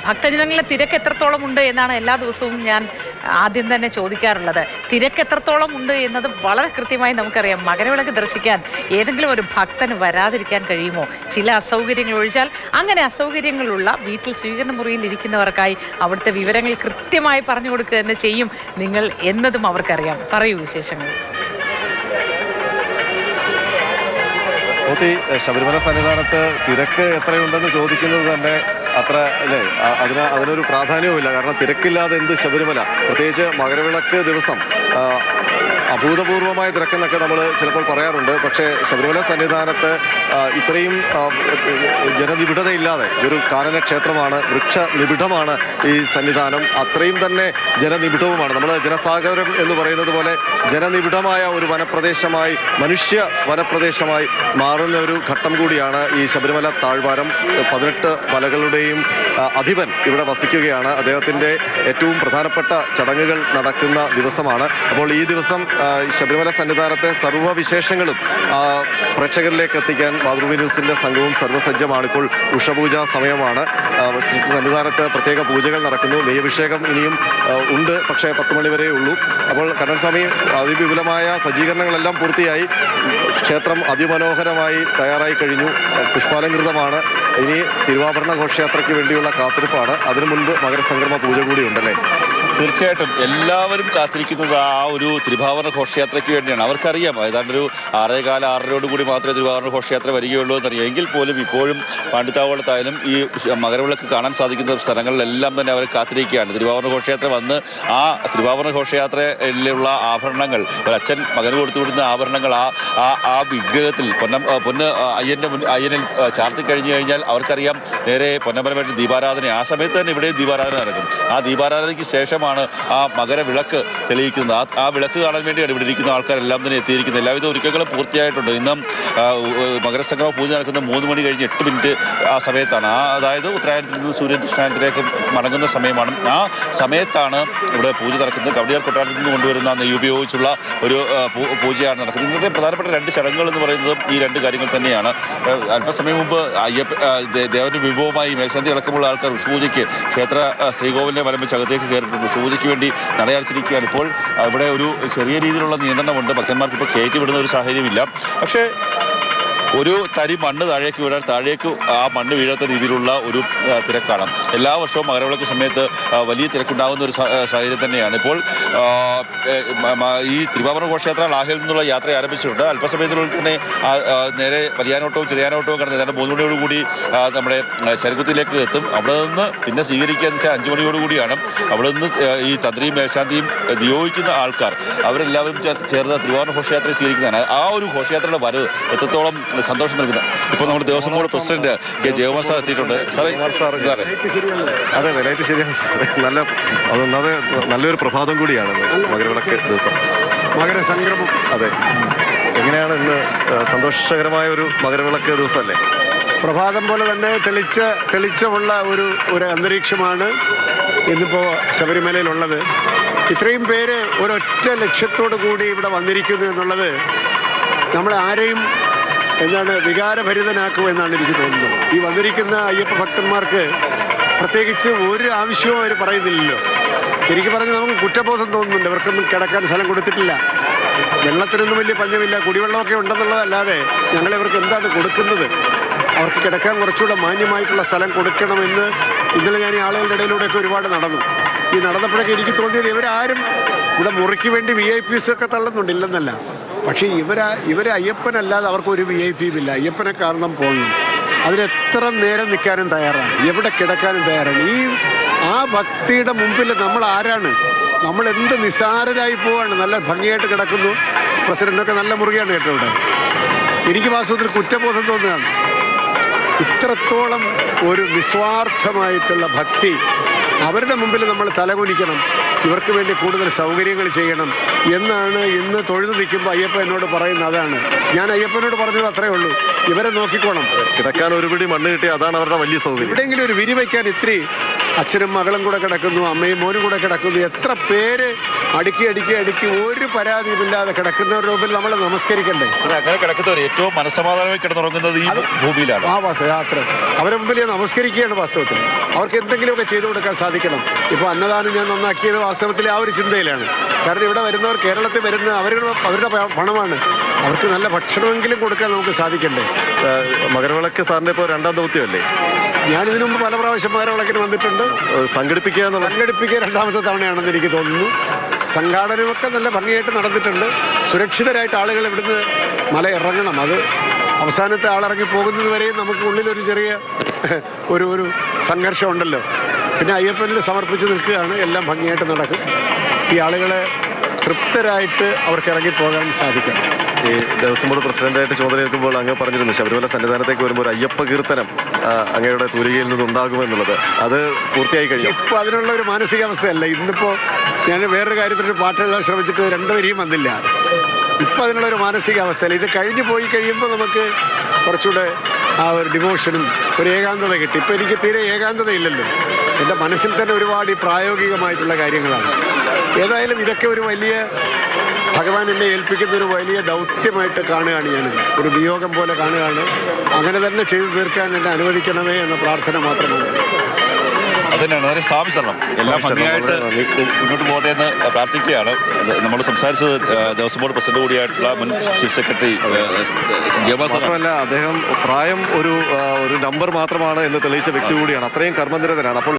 ഭക്തജനങ്ങളിലെ തിരക്ക് എത്രത്തോളം ഉണ്ട് എന്നാണ് എല്ലാ ദിവസവും ഞാൻ ആദ്യം തന്നെ ചോദിക്കാറുള്ളത്. തിരക്ക് എത്രത്തോളം ഉണ്ട് എന്നത് വളരെ കൃത്യമായി നമുക്കറിയാം. മകരവിളക്ക് ദർശിക്കാൻ ഏതെങ്കിലും ഒരു ഭക്തന് വരാതിരിക്കാൻ കഴിയുമോ? ചില അസൗകര്യങ്ങൾ ഒഴിച്ചാൽ അങ്ങനെ അസൗകര്യങ്ങളുള്ള വീട്ടിൽ സ്വീകരണ മുറിയിൽ ഇരിക്കുന്നവർക്കായി അവിടുത്തെ വിവരങ്ങൾ കൃത്യമായി പറഞ്ഞു കൊടുക്കുക തന്നെ ചെയ്യും നിങ്ങൾ എന്നതും അവർക്കറിയാം. പറയൂ വിശേഷങ്ങൾ. ശബരിമല സന്നിധാനത്ത് തിരക്ക് എത്രയുണ്ടെന്ന് ചോദിക്കുന്നത് തന്നെ അത്ര അല്ലേ, അതിനൊരു പ്രാധാന്യവുമില്ല. കാരണം തിരക്കില്ലാതെ എന്ത് ശബരിമല, പ്രത്യേകിച്ച് മകരവിളക്ക് ദിവസം അഭൂതപൂർവമായ തിരക്കെന്നൊക്കെ നമ്മൾ ചിലപ്പോൾ പറയാറുണ്ട്. പക്ഷേ ശബരിമല സന്നിധാനത്ത് ഇത്രയും ജനനിബിഡതയില്ലാതെ, ഇതൊരു കാനന ക്ഷേത്രമാണ്, വൃക്ഷ നിബിഡമാണ് ഈ സന്നിധാനം, അത്രയും തന്നെ ജനനിബിഡവുമാണ്. നമ്മൾ ജനസാഗരം എന്ന് പറയുന്നത് പോലെ ജനനിബിഡമായ ഒരു വനപ്രദേശമായി, മനുഷ്യ വനപ്രദേശമായി മാറുന്ന ഒരു ഘട്ടം കൂടിയാണ് ഈ ശബരിമല താഴ്വാരം. 18 മലകളുടെയും അധിപൻ ഇവിടെ വസിക്കുകയാണ്. അദ്ദേഹത്തിന്റെ ഏറ്റവും പ്രധാനപ്പെട്ട ചടങ്ങുകൾ നടക്കുന്ന ദിവസമാണ്. അപ്പോൾ ഈ ദിവസം ശബരിമല സന്നിധാനത്തെ സർവ്വവിശേഷങ്ങളും പ്രേക്ഷകരിലേക്ക് എത്തിക്കാൻ മാതൃഭൂമി ന്യൂസിന്റെ സംഘവും സർവ്വസജ്ജമാണ്. ഇപ്പോൾ ഉഷപൂജ സമയമാണ്. സന്നിധാനത്ത് പ്രത്യേക പൂജകൾ നടക്കുന്നു. നെയ്യഭിഷേകം ഇനിയും ഉണ്ട്, പക്ഷേ 10 മണി വരെ ഉള്ളൂ. അപ്പോൾ കണ്ണൻസ്വാമി അതിവിപുലമായ സജ്ജീകരണങ്ങളെല്ലാം പൂർത്തിയായി. ക്ഷേത്രം അതിമനോഹരമായി തയ്യാറായി കഴിഞ്ഞു. പുഷ്പാലങ്കൃതമാണ്. ഇനി തിരുവാഭരണ ഘോഷയാത്രയ്ക്ക് വേണ്ടിയുള്ള കാത്തിരിപ്പാണ്. അതിനു മുൻപ് മകരസംക്രമ പൂജ കൂടി ഉണ്ടല്ലേ? തീർച്ചയായിട്ടും എല്ലാവരും കാത്തിരിക്കുന്നത് ആ ഒരു തിരുവാഭരണ ഘോഷയാത്രയ്ക്ക് വേണ്ടിയാണ്. അവർക്കറിയാം ഏതാണ്ടൊരു 6:15-6:30 കൂടി മാത്രമേ തിരുവാഭരണ ഘോഷയാത്ര വരികയുള്ളൂ എന്നറിയാം. എങ്കിൽ പോലും ഇപ്പോഴും പാണ്ടിത്താവളത്തായാലും ഈ മകരവിളക്ക് കാണാൻ സാധിക്കുന്ന സ്ഥലങ്ങളിലെല്ലാം തന്നെ അവർ കാത്തിരിക്കുകയാണ്. തിരുവാഭരണ ഘോഷയാത്ര വന്ന് ആ തിരുവാഭരണ ഘോഷയാത്രയിലുള്ള ആഭരണങ്ങൾ, ഒരച്ഛൻ മകന് കൊടുത്തുവിടുന്ന ആഭരണങ്ങൾ ആ വിഗ്രഹത്തിൽ പൊന്ന് അയ്യനിൽ ചാർത്തി കഴിഞ്ഞു കഴിഞ്ഞാൽ അവർക്കറിയാം നേരെ പൊന്നമ്പലമേട്ടിൽ ദീപാരാധന. ആ സമയത്ത് തന്നെ ഇവിടെ ദീപാരാധന നടക്കും. ആ ദീപാരാധനയ്ക്ക് ശേഷമാണ് ആ മകരവിളക്ക് തെളിയിക്കുന്നത്. ആ വിളക്ക് കാണാൻ വേണ്ടിയാണ് ഇവിടെ ഇരിക്കുന്ന ആൾക്കാരെല്ലാം തന്നെ എത്തിയിരിക്കുന്നത്. എല്ലാവിധ ഒരുക്കങ്ങളും പൂർത്തിയായിട്ടുണ്ട്. ഇന്നും മകരസംക്രമ പൂജ നടക്കുന്ന 3 മണി കഴിഞ്ഞ് 8 മിനിറ്റ് ആ സമയത്താണ്. അതായത് ഉത്തരായണത്തിൽ നിന്ന് സൂര്യദക്ഷിണായനത്തിലേക്ക് മടങ്ങുന്ന സമയമാണ്. ആ സമയത്താണ് ഇവിടെ പൂജ നടക്കുന്നത്. കവടിയാർ കൊട്ടാരത്തിൽ നിന്ന് കൊണ്ടുവരുന്ന നെയ്യ് ഉപയോഗിച്ചുള്ള ഒരു പൂജയാണ് നടക്കുന്നത്. ഇന്നത്തെ പ്രധാനപ്പെട്ട 2 ചടങ്ങുകൾ എന്ന് പറയുന്നത് ഈ 2 കാര്യങ്ങൾ തന്നെയാണ്. അല്പസമയം മുമ്പ് ദേവന്റെ വിഭവമായി മേൽശാന്തി അടക്കമുള്ള ആൾക്കാർ ഉഷപൂജയ്ക്ക് ക്ഷേത്ര ശ്രീകോവിലിനെ വലംബിച്ച് അകത്തേക്ക് കയറിയിട്ടുണ്ട്. ഉഷപൂജയ്ക്ക് വേണ്ടി നടയടച്ചിരിക്കുകയാണ്. ഇപ്പോൾ ഇവിടെ ഒരു ചെറിയ രീതിയിലുള്ള നിയന്ത്രണമുണ്ട്. ഭക്തന്മാർക്ക് ഇപ്പോൾ കയറ്റി വിടുന്ന ഒരു സാഹചര്യമില്ല. പക്ഷേ ഒരു തരി മണ്ണ് താഴേക്ക് വീഴാൻ, താഴേക്ക് ആ മണ്ണ് വീഴാത്ത രീതിയിലുള്ള ഒരു തിരക്കാണ്. എല്ലാ വർഷവും മകരവിളക്ക് സമയത്ത് വലിയ തിരക്കുണ്ടാകുന്ന ഒരു സാഹചര്യം തന്നെയാണ്. ഇപ്പോൾ ഈ തിരുവാഭരണ ഘോഷയാത്ര ലാഹയിൽ നിന്നുള്ള യാത്ര ആരംഭിച്ചിട്ടുണ്ട്. അല്പസമയത്തിനുള്ളിൽ തന്നെ നേരെ വലിയാനോട്ടവും ചെറിയാനോട്ടവും കടന്ന് ഏതാണ്ട് 3 മണിയോടുകൂടി നമ്മുടെ ശരകുത്തിലേക്ക് എത്തും. അവിടെ നിന്ന് പിന്നെ സ്വീകരിക്കുക എന്ന് വെച്ചാൽ 5 മണിയോടുകൂടിയാണ്. അവിടെ നിന്ന് ഈ തന്ത്രിയും മേൽശാന്തിയും നിയോഗിക്കുന്ന ആൾക്കാർ അവരെല്ലാവരും ചേർന്ന് തിരുവാഭരണ ഘോഷയാത്രയെ സ്വീകരിക്കുന്നതാണ്. ആ ഒരു ഘോഷയാത്രയുടെ വരവ് എത്രത്തോളം സന്തോഷം നൽകുന്നത്. ഇപ്പോൾ നമ്മുടെ Devaswom board president K Jayakumar sir എത്തിയിട്ടുണ്ട്. അതെ, ലൈറ്റ് ശരിയാണ്. അത് നല്ലൊരു പ്രഭാതം കൂടിയാണ് മകരവിളക്ക് ദിവസം, മകരസംക്രമം. അതെ, എങ്ങനെയാണ് ഇന്ന് സന്തോഷകരമായ ഒരു മകരവിളക്ക് ദിവസമല്ലേ? പ്രഭാതം പോലെ തന്നെ തെളിച്ചമുള്ള ഒരു അന്തരീക്ഷമാണ് ഇന്നിപ്പോ ശബരിമലയിലുള്ളത്. ഇത്രയും പേര് ഒരൊറ്റ ലക്ഷ്യത്തോടു കൂടി ഇവിടെ വന്നിരിക്കുന്നു എന്നുള്ളത് നമ്മളെ ആരെയും വികാരഭരിതനാക്കുക എന്നാണ് എനിക്ക് തോന്നുന്നത്. ഈ വന്നിരിക്കുന്ന അയ്യപ്പ ഭക്തന്മാർക്ക് പ്രത്യേകിച്ച് ഒരു ആവശ്യവും അവർ പറയുന്നില്ലല്ലോ. ശരിക്കും പറഞ്ഞാൽ നമുക്ക് കുറ്റബോധം തോന്നുന്നുണ്ട്. ഇവർക്കൊന്നും കിടക്കാൻ സ്ഥലം കൊടുത്തിട്ടില്ല. വെള്ളത്തിനൊന്നും വലിയ പഞ്ഞമില്ല, കുടിവെള്ളമൊക്കെ ഉണ്ടെന്നുള്ളതല്ലാതെ ഞങ്ങളിവർക്ക് എന്താണ് കൊടുക്കുന്നത്? അവർക്ക് കിടക്കാൻ കുറച്ചുകൂടെ മാന്യമായിട്ടുള്ള സ്ഥലം കൊടുക്കണമെന്ന് ഇന്നലെ ഞാൻ ഈ ആളുകളുടെ ഇടയിലൂടെയൊക്കെ ഒരുപാട് നടന്നു. ഈ നടന്നപ്പോഴൊക്കെ എനിക്ക് തോന്നിയത് ഇവരാരും ഇവിടെ മുറിക്ക് വേണ്ടി VIP ഒക്കെ തള്ളുന്നുണ്ടില്ലെന്നല്ല. പക്ഷേ ഇവരെ അയ്യപ്പനല്ലാതെ അവർക്കൊരു VIP ഇല്ല. അയ്യപ്പനെ കാരണം പോകണം. അതിലെത്ര നേരം നിൽക്കാനും തയ്യാറാണ്, എവിടെ കിടക്കാനും തയ്യാറാണ്. ആ ഭക്തിയുടെ മുമ്പിൽ നമ്മൾ ആരാണ്? നമ്മൾ എന്ത് നിസ്സാരരായി പോവാണ്. നല്ല ഭംഗിയായിട്ട് കിടക്കുന്നു. പ്രസിഡന്റൊക്കെ നല്ല മുറിയാണ് കേട്ടോ ഇവിടെ. എനിക്ക് വാസ്തവത്തിൽ കുറ്റബോധം തോന്നുകയാണ്. ഇത്രത്തോളം ഒരു നിസ്വാർത്ഥമായിട്ടുള്ള ഭക്തി, അവരുടെ മുമ്പിൽ നമ്മൾ തലകുനിക്കണം, ഇവർക്ക് വേണ്ടി കൂടുതൽ സൗകര്യങ്ങൾ ചെയ്യണം എന്നാണ് ഇന്ന് തൊഴുതു നിൽക്കുമ്പോൾ അയ്യപ്പ എന്നോട് പറയുന്നത്. അതാണ് ഞാൻ അയ്യപ്പനോട് പറഞ്ഞത്, അത്രേ ഉള്ളൂ. ഇവരെ നോക്കിക്കോണം. കിടക്കാൻ ഒരു പിടി മണ്ണ് കിട്ടി, അതാണ് അവരുടെ വലിയ സൗകര്യം. എവിടെയെങ്കിലും ഒരു വിരി വയ്ക്കാൻ ഇത്തിരി അച്ഛനും മകളും കൂടെ കിടക്കുന്നു, അമ്മയും മോനും കൂടെ കിടക്കുന്നു. എത്ര പേര് അടുക്കി ഒരു പരാതിയുമില്ലാതെ കിടക്കുന്നവരുടെ മുമ്പിൽ നമ്മൾ നമസ്കരിക്കണ്ടേ? അങ്ങനെ കിടക്കുന്നവർ ഏറ്റവും മനസ്സമാധാനമായി കിടന്നുറങ്ങുന്നത് ഈ ഭൂമിയിലാണ്. ആ യാത്ര അവരെ മുമ്പിൽ നമസ്കരിക്കുകയാണ് വാസ്തവത്തിൽ. അവർക്ക് എന്തെങ്കിലുമൊക്കെ ചെയ്തു കൊടുക്കാൻ സാധിക്കണം. ഇപ്പോൾ അന്നദാനം ഞാൻ നന്നാക്കിയത് വാസ്തവത്തിൽ ആ ഒരു ചിന്തയിലാണ്. കാരണം ഇവിടെ വരുന്നവർ, കേരളത്തിൽ വരുന്ന അവരുടെ പണമാണ്. അവർക്ക് നല്ല ഭക്ഷണമെങ്കിലും കൊടുക്കാൻ നമുക്ക് സാധിക്കണ്ടേ? മകരവിളക്ക് സാറിന്റെ ഇപ്പോൾ രണ്ടാം ദൗത്യമല്ലേ? ഞാനിതിനു മുമ്പ് പല പ്രാവശ്യം മകരവിളക്കിന് വന്നിട്ടുണ്ട്. സംഘടിപ്പിക്കുക രണ്ടാമത്തെ തവണയാണെന്ന് എനിക്ക് തോന്നുന്നു. സംഘാടനമൊക്കെ നല്ല ഭംഗിയായിട്ട് നടന്നിട്ടുണ്ട്. സുരക്ഷിതരായിട്ട് ആളുകൾ ഇവിടുന്ന് മല ഇറങ്ങണം. അത് അവസാനത്തെ ആളിറങ്ങി പോകുന്നത് വരെയും നമുക്ക് ഉള്ളിലൊരു ചെറിയ ഒരു സംഘർഷം ഉണ്ടല്ലോ. പിന്നെ അയ്യപ്പനിൽ സമർപ്പിച്ച് നിൽക്കുകയാണ്. എല്ലാം ഭംഗിയായിട്ട് നടക്കും. ഈ ആളുകളെ തൃപ്തരായിട്ട് അവർക്ക് ഇറങ്ങിപ്പോകാൻ സാധിക്കും. ഈ ദേവസ്വം ബോർഡ് പ്രസിഡന്റായിട്ട് ചുമതല ഏൽക്കുമ്പോൾ അങ്ങ് പറഞ്ഞിരുന്നു ശബരിമല സന്നിധാനത്തേക്ക് വരുമ്പോൾ ഒരു അയ്യപ്പ കീർത്തനം അങ്ങയുടെ തൂലികയിൽ നിന്നുണ്ടാകുമെന്നുള്ളത്. അത് പൂർത്തിയായി കഴിഞ്ഞു. ഇപ്പൊ അതിനുള്ള ഒരു മാനസികാവസ്ഥയല്ല. ഇന്നിപ്പോ ഞാൻ വേറൊരു കാര്യത്തിനൊരു പാട്ട് എഴുതാൻ ശ്രമിച്ചിട്ട് രണ്ടുപേരെയും വന്നില്ല. ഇപ്പൊ അതിനുള്ളൊരു മാനസികാവസ്ഥയല്ല. ഇത് കഴിഞ്ഞു പോയി കഴിയുമ്പോൾ നമുക്ക് കുറച്ചുകൂടെ ആ ഒരു ഡിവോഷനും ഒരു ഏകാന്തത കിട്ടി. ഇപ്പൊ എനിക്ക് തീരെ ഏകാന്തത ഇല്ലല്ലോ. എൻ്റെ മനസ്സിൽ തന്നെ ഒരുപാട് ഈ പ്രായോഗികമായിട്ടുള്ള കാര്യങ്ങളാണ്. ഏതായാലും ഇതൊക്കെ ഒരു വലിയ ഭഗവാൻ എന്നെ ഏൽപ്പിക്കുന്ന ഒരു വലിയ ദൗത്യമായിട്ട് കാണുകയാണ് ഞാനിത്. ഒരു നിയോഗം പോലെ കാണുകയാണ്. അങ്ങനെ തന്നെ ചെയ്തു തീർക്കാൻ എന്നെ അനുവദിക്കണമേ എന്ന പ്രാർത്ഥന മാത്രമാണ്. അതുതന്നെയാണ് അതിന് സ്വാമിശരണം. എല്ലാം ഭംഗിയായിട്ട് മുന്നോട്ട് പോകട്ടെ എന്ന് പ്രാർത്ഥിക്കുകയാണ്. നമ്മൾ സംസാരിച്ചത് ദേവസ്വം ബോർഡ് പ്രസിഡന്റ് കൂടിയായിട്ടുള്ള മുൻ ചീഫ് സെക്രട്ടറി മാത്രമല്ല, അദ്ദേഹം പ്രായം ഒരു നമ്പർ മാത്രമാണ് എന്ന് തെളിയിച്ച വ്യക്തി കൂടിയാണ്. അത്രയും കർമ്മനിരതനാണ്. അപ്പോൾ